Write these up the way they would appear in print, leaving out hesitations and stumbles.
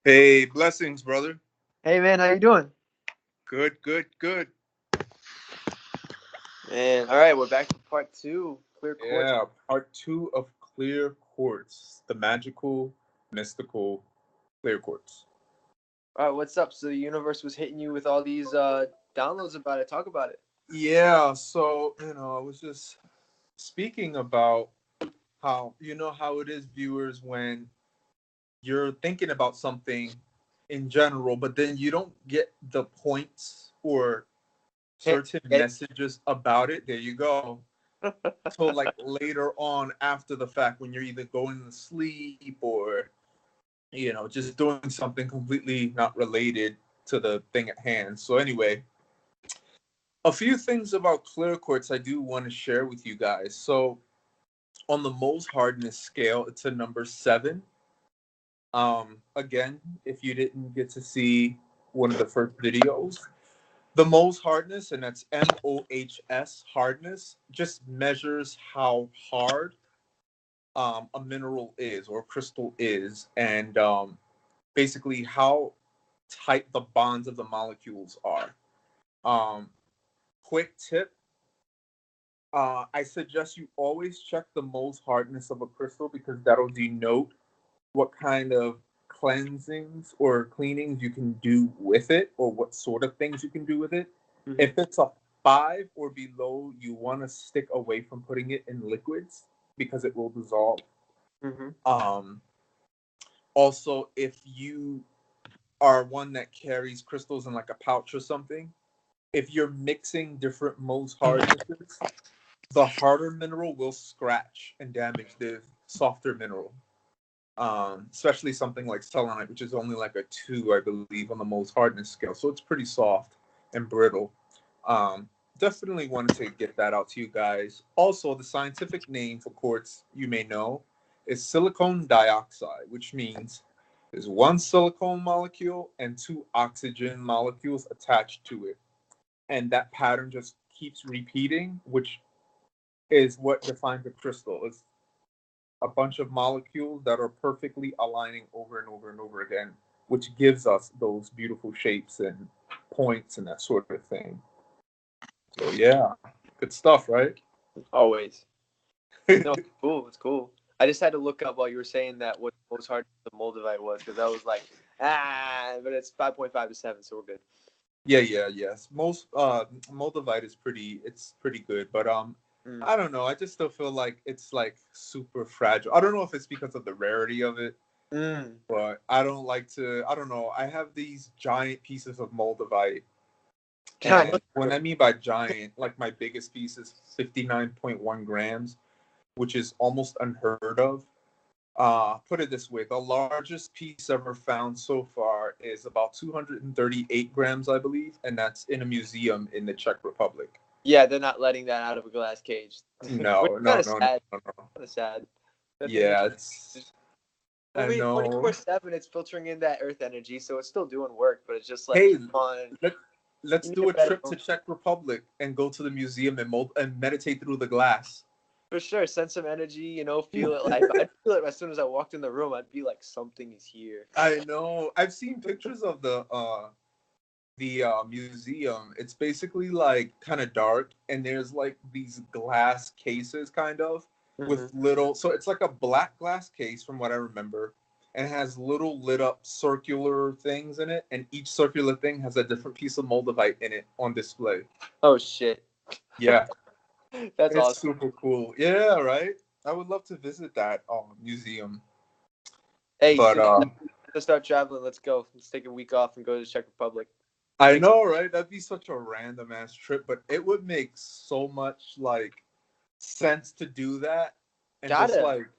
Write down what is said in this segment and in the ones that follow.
Hey, blessings, brother. Hey man, how you doing? Good, good, good. Man, all right, we're back to part two. Clear Quartz. Yeah, part two of Clear Quartz, the magical, mystical Clear Quartz. All right, what's up? So the universe was hitting you with all these downloads about it. Talk about it. Yeah, so, I was just speaking about how, how it is, viewers, when you're thinking about something in general, but then you don't get the points or Can't certain get messages about it. There you go. Till like later on after the fact when you're either going to sleep or just doing something completely not related to the thing at hand. So anyway, a few things about clear quartz I do want to share with you guys. So on the Mohs hardness scale, it's a number 7. Again, if you didn't get to see one of the first videos, the Mohs hardness, and that's MOHS hardness, just measures how hard a mineral is or crystal is, and basically how tight the bonds of the molecules are. Um, Quick tip: I suggest you always check the Mohs hardness of a crystal because that'll denote what kind of cleansings or cleanings you can do with it, or what sort of things you can do with it. Mhm. If it's a 5 or below, you want to stick away from putting it in liquids because it will dissolve. Mhm. Um, Also, if you are one that carries crystals in like a pouch or something, if you're mixing different Mohs hardnesses, the harder mineral will scratch and damage the softer mineral. Especially something like selenite, which is only like a 2, I believe, on the Mohs hardness scale. So it's pretty soft and brittle. Definitely wanted to get that out to you guys. Also, the scientific name for quartz, you may know, is silicon dioxide, which means there's one silicon molecule and 2 oxygen molecules attached to it. And that pattern just keeps repeating, which is what defines a crystal. It's a bunch of molecules that are perfectly aligning over and over and over again, which gives us those beautiful shapes and points and that sort of thing. So yeah, good stuff, right? Always. No, it's cool. It's cool. I just had to look up while you were saying that what the most hard the Moldavite was because I was like, but it's 5.5 to 7, so we're good. Yes. Most Moldavite is pretty good, but Mm. I don't know. I just still feel like it's like super fragile. I don't know if it's because of the rarity of it, Mm. but I don't like to. I don't know. I have these giant pieces of Moldavite. I know. And when I mean by giant, like my biggest piece is 59.1 grams, which is almost unheard of. Put it this way: the largest piece ever found so far is about 238 grams, I believe, and that's in a museum in the Czech Republic. Yeah, they're not letting that out of a glass cage, which No, is kind no, of no, no, sad. no, no. Kind of sad. That thing Yeah, actually. it's. I I mean, know. 24/7, it's filtering in that earth energy, so it's still doing work, but it's just like, Hey, come on, let let's you need a do a better trip to home. Czech Republic and go to the museum and meditate through the glass. For sure, send some energy, feel it. Like I'd feel it as soon as I walked in the room. I'd be like, something is here. I know. I've seen pictures of the museum. It's basically like kind of dark, and there's like these glass cases, kind of Hmm. with little. So it's like a black glass case, from what I remember, and it has little lit up circular things in it, and each circular thing has a different piece of moldavite in it on display. Oh shit, Yeah, that's it's awesome. super cool. Yeah, right. I would love to visit that museum, Hey, but soon to start traveling. Let's go. Let's take a week off and go to the Czech Republic. I Make know, right? That'd be such a random ass trip, but it would make so much like sense to do that and just gotta. like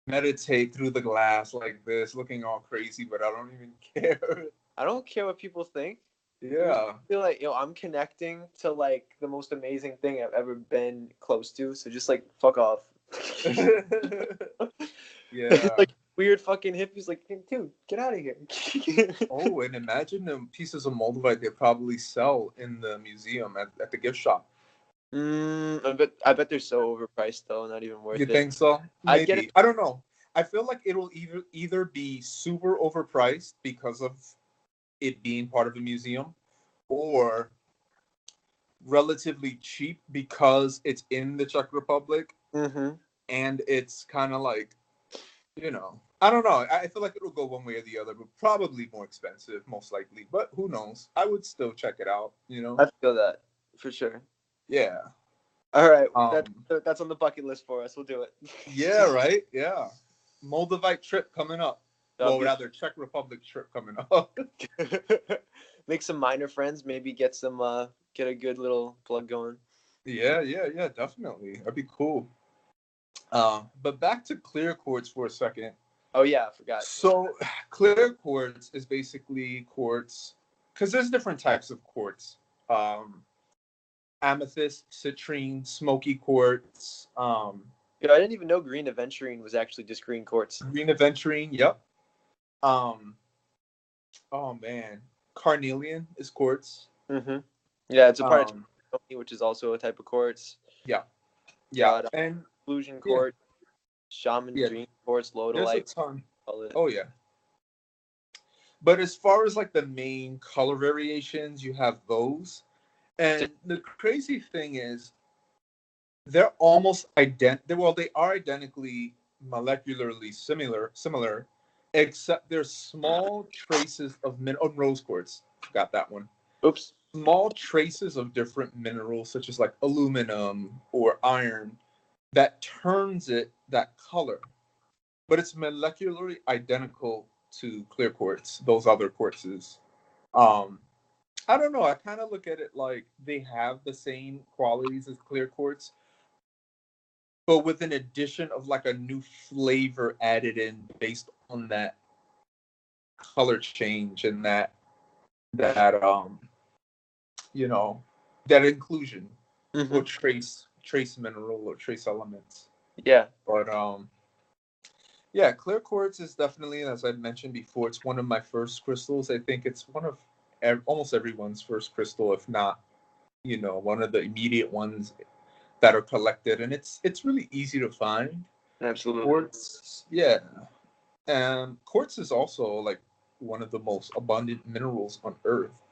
meditate through the glass like this, looking all crazy, but I don't even care. I don't care what people think. For me, Yeah. I feel like I'm connecting to like the most amazing thing I've ever been close to. So just like fuck off. Yeah. Like weird fucking hippies, like, hey, dude, get out of here. Oh, and imagine the pieces of moldavite they probably sell in the museum at the gift shop. I bet they're so overpriced though, not even You worth it. think so? I'd get it. Maybe. I don't know. I feel like it'll either be super overpriced because of it being part of a museum, or relatively cheap because it's in the Czech Republic, Mm-hmm. and it's kind of like, I don't know. I feel like it'll go one way or the other, but probably more expensive, most likely. But who knows? I would still check it out. I feel that for sure. Yeah. All right, Um. that's on the bucket list for us. We'll do it. Yeah. Right. Yeah. Moldavite trip coming up. That'll Well, be rather Czech Republic trip coming up. make some minor friends. Maybe get some get a good little plug going. Yeah. Yeah. Yeah. Definitely. That'd be cool. But back to clear quartz for a second. Oh yeah, I forgot. So, clear quartz is basically quartz, because there's different types of quartz. Um, Amethyst, citrine, smoky quartz, Yeah, I didn't even know green aventurine was actually just green quartz. green aventurine. Yep. Um, oh man, carnelian is quartz. Mm-hmm. Yeah, it's a part Um, of which is also a type of quartz. yeah, yeah, Got and illusion yeah, quartz, shaman yeah. dream quartz, There's a lodolite. ton. Call it. Oh yeah. But as far as like the main color variations, you have those. And the crazy thing is, they're almost well, they are identically molecularly similar, except there's small traces of rose quartz. Got that one. Oops. Small traces of different minerals, such as like aluminum or iron, that turns it that color. But it's molecularly identical to clear quartz, those other quartzes. Um, I don't know. I kind of look at it like they have the same qualities as clear quartz, but with an addition of like a new flavor added in based on that color change and that you know that inclusion or Mm-hmm. trace mineral or trace elements. Yeah. But yeah, clear quartz is definitely, as I mentioned before, it's one of my first crystals. I think it's one of almost everyone's first crystal, if not one of the immediate ones that are collected, and it's really easy to find. Absolutely. Quartz, yeah. And quartz is also like one of the most abundant minerals on Earth.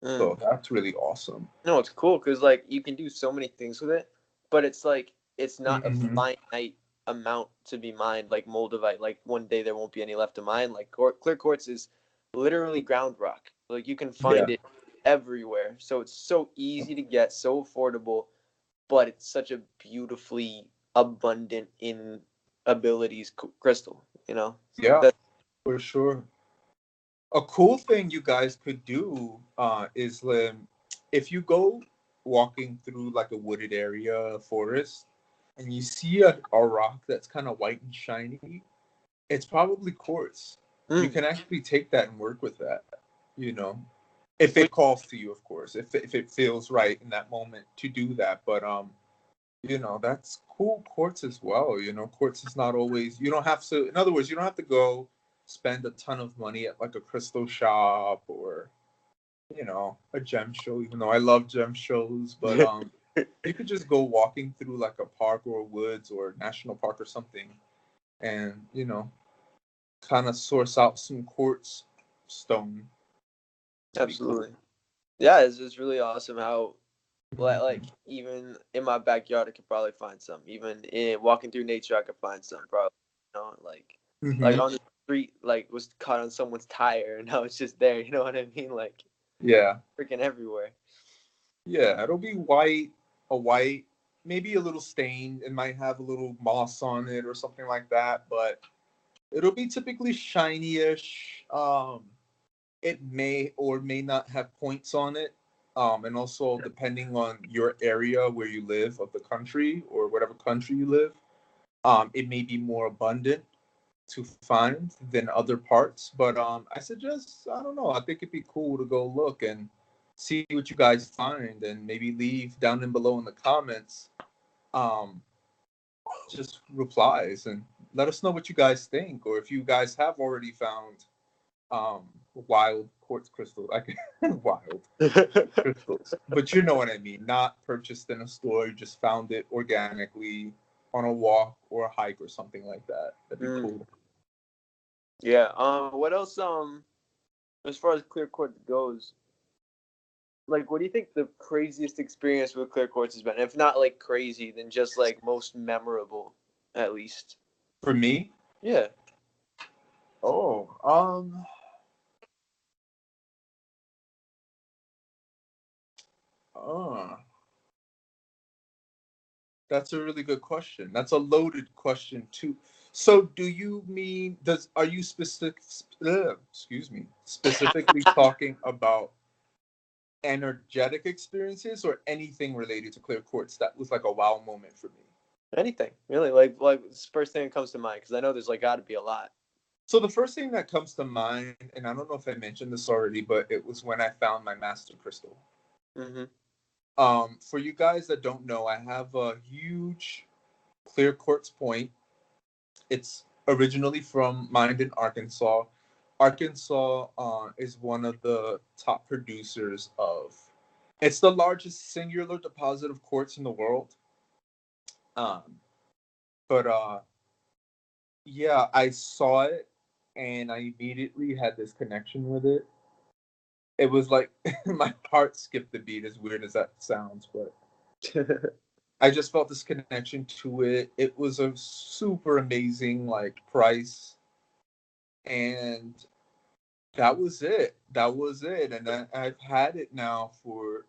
Mm. So that's really awesome. No, it's cool because like you can do so many things with it, but it's like it's not a Hmm. finite amount to be mined like Moldavite. Like one day there won't be any left to mine. Like clear quartz is literally ground rock. Like you can Yeah. find it everywhere. So it's so easy to get, so affordable, but it's such a beautifully abundant in abilities crystal. You know Yeah, that. for sure. A cool thing you guys could do is if you go walking through like a wooded area, a forest, and you see a rock that's kind of white and shiny, it's probably quartz. You Mm. can actually take that and work with that, you know, if it calls to you, of course, if it feels right in that moment to do that. But that's cool quartz as well. Quartz is not always, you don't have to, in other words, you don't have to go spend a ton of money at like a crystal shop or, a gem show, even though I love gem shows. But you could just go walking through like a park or woods or national park or something, and kind of source out some quartz stone. It'd be cool. Absolutely. Yeah, it's really awesome how like Mhm. even in my backyard I could probably find some. Even in walking through nature I could find some probably. Like Mhm. on the street, like was caught on someone's tire and now it's just there, you know what I mean? Like Yeah. freaking everywhere. Yeah, it'll be white, a white, maybe a little stained. It might have a little moss on it or something like that, but it'll be typically shiny-ish. It may or may not have points on it. And also depending on your area where you live of the country or whatever country you live, it may be more abundant to find than other parts. But I suggest, I don't know, I think it'd be cool to go look and see what you guys find, and maybe leave down in below in the comments um, just replies and let us know what you guys think, or if you guys have already found um, wild quartz crystals. Like wild crystals, but you know what I mean. Not purchased in a store, you just found it organically. on a walk or a hike or something like that. That'd be Mm. cool. Yeah. What else? As far as clear quartz goes, like, what do you think the craziest experience with clear quartz has been? If not like crazy, then just like most memorable, at least. For me, Yeah. oh, uh, that's a really good question. That's a loaded question too. So, do you mean are you excuse me, specifically talking about energetic experiences or anything related to clear quartz that was like a wow moment for me? Anything really? Like it's the first thing that comes to mind because I know there's like got to be a lot. So the first thing that comes to mind, and I don't know if I mentioned this already, but it was when I found my master crystal. Mm-hmm. For you guys that don't know, I have a huge clear quartz point. It's originally from mined in Arkansas. Arkansas is one of the top producers of. It's the largest singular deposit of quartz in the world. Um, but yeah, I saw it, and I immediately had this connection with it. It was like my heart skipped a beat, as weird as that sounds, but I just felt this connection to it. It was a super amazing like price, and that was it. That was it. And I've had it now for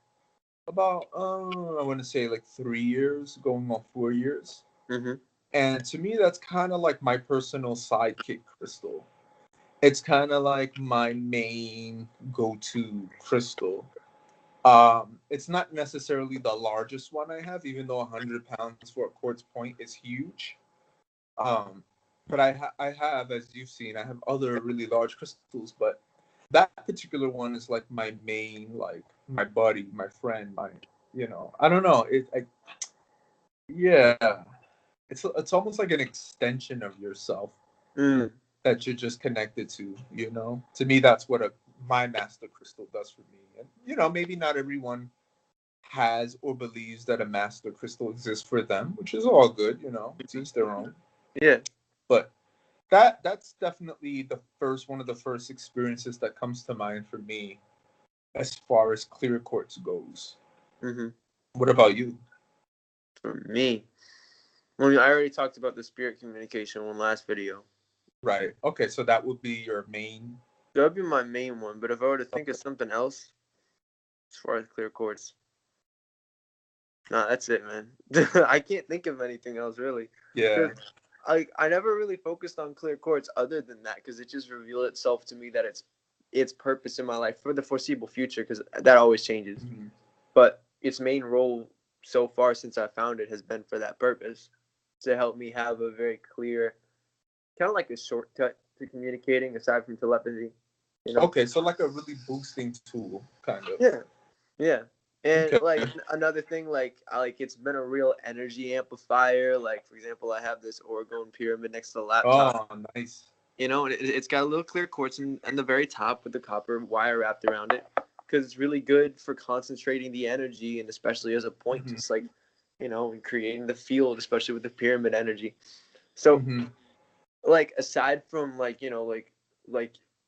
about I want to say like 3 years, going on 4 years. Mm-hmm. And to me, that's kind of like my personal sidekick crystal. It's kind of like my main go-to crystal. It's not necessarily the largest one I have, even though 100 pounds for a quartz point is huge. Um, but I have, as you've seen, I have other really large crystals, but that particular one is like my main, like my buddy, my friend, my, I don't know. Yeah, it's almost like an extension of yourself Mm. that you're just connected to. To me, that's what my master crystal does for me. And maybe not everyone has or believes that a master crystal exists for them, which is all good. To each their own. Yeah. But that's definitely the first one of the first experiences that comes to mind for me as far as clear quartz goes. Mm-hmm. What about you? For me, well, I already talked about the spirit communication one last video. Right. Okay, so that would be your main. That would be my main one. But if I were to think of Okay. something else, as far as clear quartz, nah, that's it, man. I can't think of anything else really. Yeah. Because I never really focused on clear quartz other than that because it just revealed itself to me that its purpose in my life for the foreseeable future because that always changes. Mhm. But its main role so far since I found it has been for that purpose to help me have a very clear, kind of like a shortcut to communicating aside from telepathy, you know? Okay, so like a really boosting tool, kind of. Yeah, yeah. And Okay. like another thing, like it's been a real energy amplifier. Like for example, I have this orgone pyramid next to the laptop. Oh, nice. And it's got a little clear quartz in the very top with the copper wire wrapped around it because it's really good for concentrating the energy and especially as a point, Hmm. just like, and creating the field, especially with the pyramid energy. So, Hmm. like, aside from like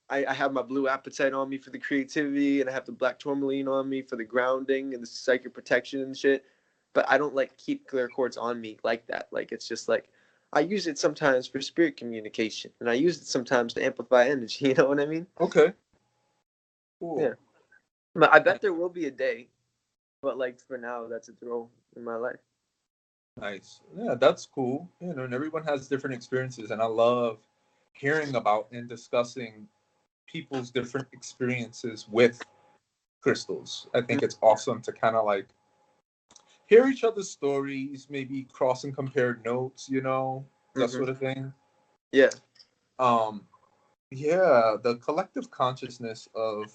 I have my blue apatite on me for the creativity and I have the black tourmaline on me for the grounding and the psychic protection and shit, but I don't like keep clear quartz on me like that. Like, it's just like, I use it sometimes for spirit communication, and I use it sometimes to amplify energy. You know what I mean? Okay. Yeah. Cool. But I Nice. bet there will be a day. But like for now, that's its role in my life. Nice. Yeah, that's cool. And everyone has different experiences, and I love hearing about and discussing people's different experiences with crystals. I think it's awesome to kind of like hear each other's stories, maybe cross and compare notes, that Mm-hmm. sort of thing. Yeah. Um, yeah, the collective consciousness of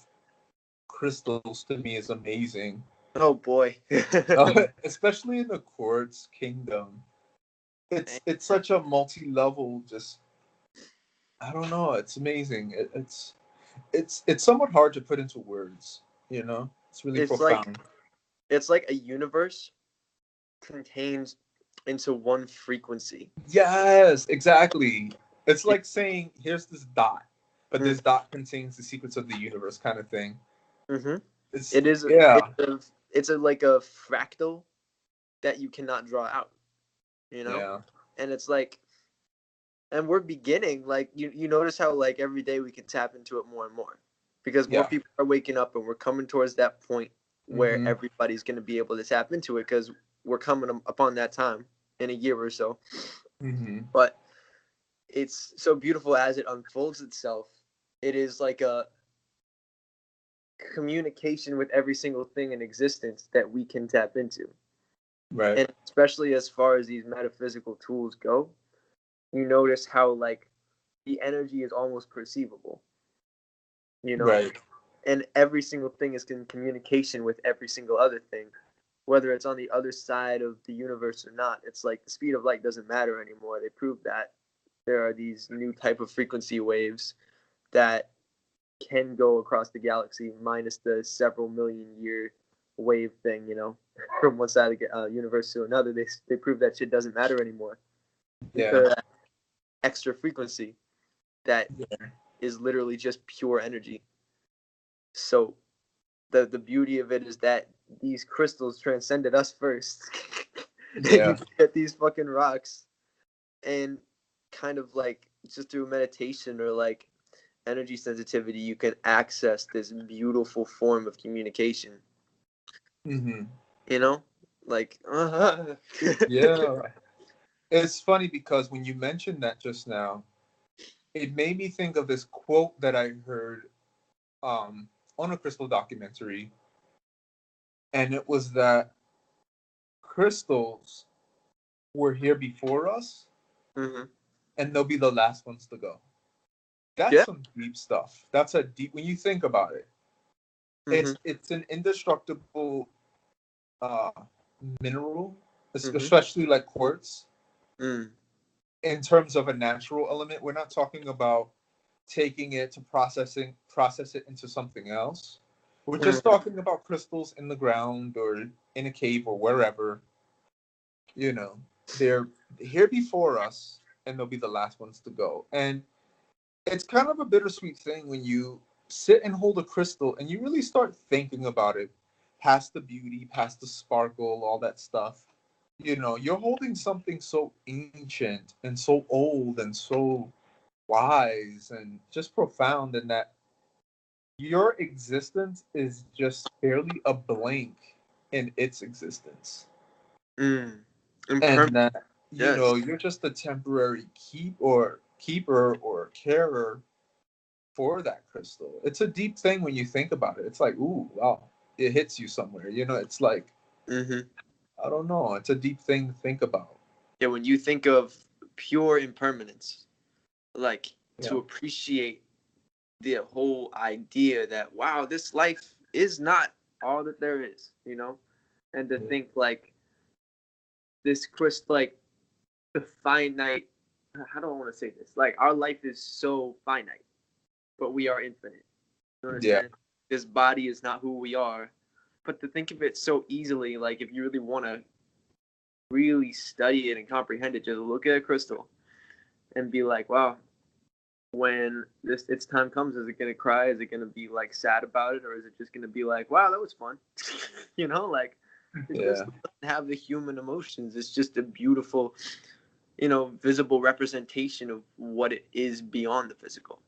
crystals to me is amazing, Oh boy. especially in the quartz kingdom. It's such a multi-level, just I don't know. It's amazing. It's somewhat hard to put into words. It's really it's like profound. it's like a universe contains into one frequency. Yes, exactly. It's like saying, here's this dot, but Mm-hmm. this dot contains the secrets of the universe, kind of thing. Mm-hmm. It's It is. yeah, It's a like a fractal that you cannot draw out. You know, yeah, and it's like, and we're beginning. Like you notice how like every day we can tap into it more and more, because more yeah. people are waking up, and we're coming towards that point where Mm-hmm. everybody's going to be able to tap into it, because we're coming upon that time in a year or so. Mm-hmm. But it's so beautiful as it unfolds itself. It is like a communication with every single thing in existence that we can tap into. Right. And especially as far as these metaphysical tools go, you notice how like the energy is almost perceivable, you know? Right. And every single thing is in communication with every single other thing, whether it's on the other side of the universe or not. It's like the speed of light doesn't matter anymore. They proved that there are these new type of frequency waves that can go across the galaxy, minus the several million year wave thing, from one side of the universe to another. They prove that shit doesn't matter anymore. Yeah. Because extra frequency that Yeah. is literally just pure energy. So the beauty of it is that these crystals transcended us first. And Yeah. you get these fucking rocks, and kind of like just through meditation or like energy sensitivity, you can access this beautiful form of communication. Mm-hmm. You know, like Yeah. It's funny because when you mentioned that just now, it made me think of this quote that I heard on a crystal documentary, and it was that crystals were here before us, hmm and they'll be the last ones to go. That's yeah. some deep stuff. That's a deep when you think about it. hmm It's an indestructible uh, mineral, hmm especially like quartz. mm In terms of a natural element, we're not talking about taking it to process it into something else. We're just mm talking about crystals in the ground or in a cave or wherever. You know, they're here before us, and they'll be the last ones to go. And it's kind of a bittersweet thing when you sit and hold a crystal and you really start thinking about it, past the beauty, past the sparkle, all that stuff. You know, you're holding something so ancient and so old and so wise and just profound, and that your existence is just barely a blank in its existence. mm And Impermanence. that, Yes. you're just a temporary keeper or carer for that crystal. It's a deep thing when you think about it. It's like, ooh, wow, it hits you somewhere. It's like, hmm I don't know. It's a deep thing to think about. Yeah, when you think of pure impermanence, like Yeah. to appreciate the whole idea that wow, this life is not all that there is, and to Yeah. think like this crystal, like the finite. How do I want to say this? Like our life is so finite, but we are infinite. You Yeah. understand? This body is not who we are, but to think of it so easily, like if you really want to really study it and comprehend it, just look at a crystal and be like, wow, when this its time comes, is it gonna cry? Is it gonna be like sad about it, or is it just gonna be like, wow, that was fun? Like the Yeah. crystal doesn't have the human emotions. It's just a beautiful, visible representation of what it is beyond the physical.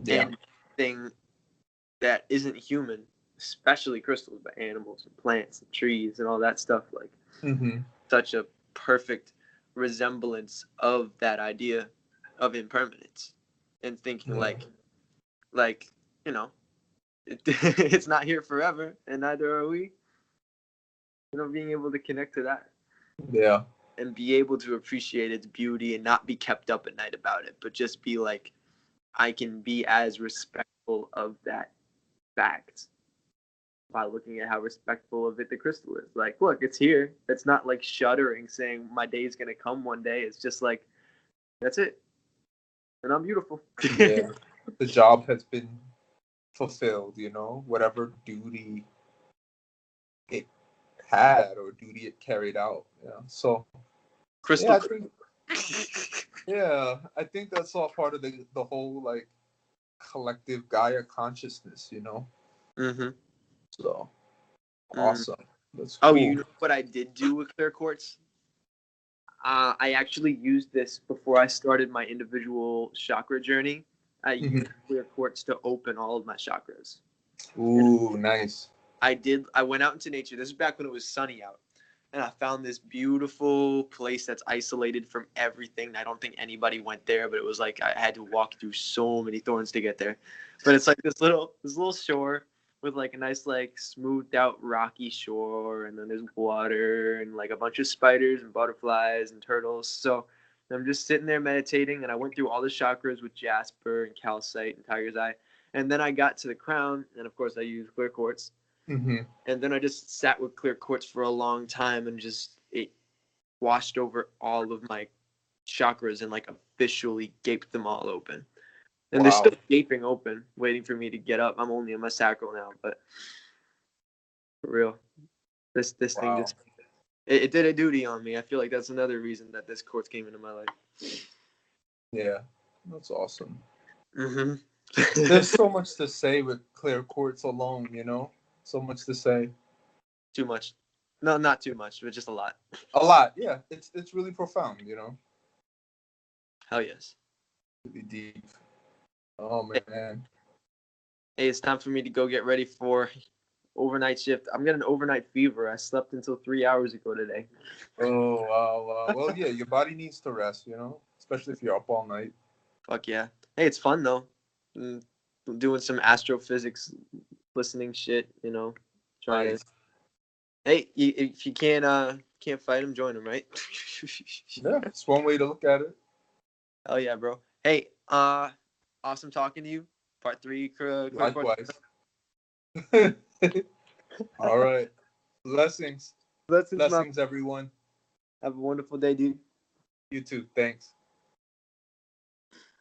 Yeah. And thing that isn't human, especially crystals, but animals and plants and trees and all that stuff, like Mm-hmm. such a perfect resemblance of that idea of impermanence, and thinking Yeah. like it's not here forever, and neither are we. Being able to connect to that Yeah. and be able to appreciate its beauty and not be kept up at night about it, but just be like, I can be as respectful of that fact by looking at how respectful of it the crystal is. Like, look, it's here. It's not like shuddering, saying my day is gonna come one day. It's just like, that's it, and I'm beautiful. Yeah. The job has been fulfilled, whatever duty it had or duty it carried out. Yeah. So Crystal. Yeah, I think. Yeah, I think that's all part of the whole like collective Gaia consciousness, you know. Mm-hmm. So Mm. awesome. That's Oh, cool. you know what I did do with Clear Quartz? I actually used this before I started my individual chakra journey. I Mhm. used Clear Quartz to open all of my chakras. And Ooh, nice. I went out into nature. This is back when it was sunny out. And I found this beautiful place that's isolated from everything. I don't think anybody went there, but it was like I had to walk through so many thorns to get there. But it's like this little shore with like a nice like smoothed out rocky shore, and then there's water and like a bunch of spiders and butterflies and turtles. So I'm just sitting there meditating, and I went through all the chakras with jasper and calcite and tiger's eye. And then I got to the crown, and of course I used clear quartz. Mm-hmm. And then I just sat with clear quartz for a long time, and just it washed over all of my chakras and like officially gaped them all open. And they're Wow. still gaping open, waiting for me to get up. I'm only in my sacral now, but for real, this thing Wow. just it did a duty on me. I feel like that's another reason that this quartz came into my life. Yeah, that's awesome. Mm-hmm. There's so much to say with clear quartz alone, you know. So much to say. Too much. No, not too much, but just a lot. A lot. Yeah, it's really profound, you know. Hell yes. Really deep. Oh Hey, man. hey, it's time for me to go get ready for overnight shift. I'm getting overnight fever. I slept until 3 hours ago today. Oh wow, wow. Well, yeah, your body needs to rest, you know, especially if you're up all night. Fuck yeah. Hey, it's fun though. Mm, doing some astrophysics, listening shit. Trying to. Nice. Hey, if you can't fight him, join him, right? Yeah, it's one way to look at it. Hell yeah, bro. Hey, awesome talking to you. Part three, Clear Quartz. Likewise. All right. Blessings. Blessings, my. Blessings, everyone. Have a wonderful day, dude. You too. Thanks.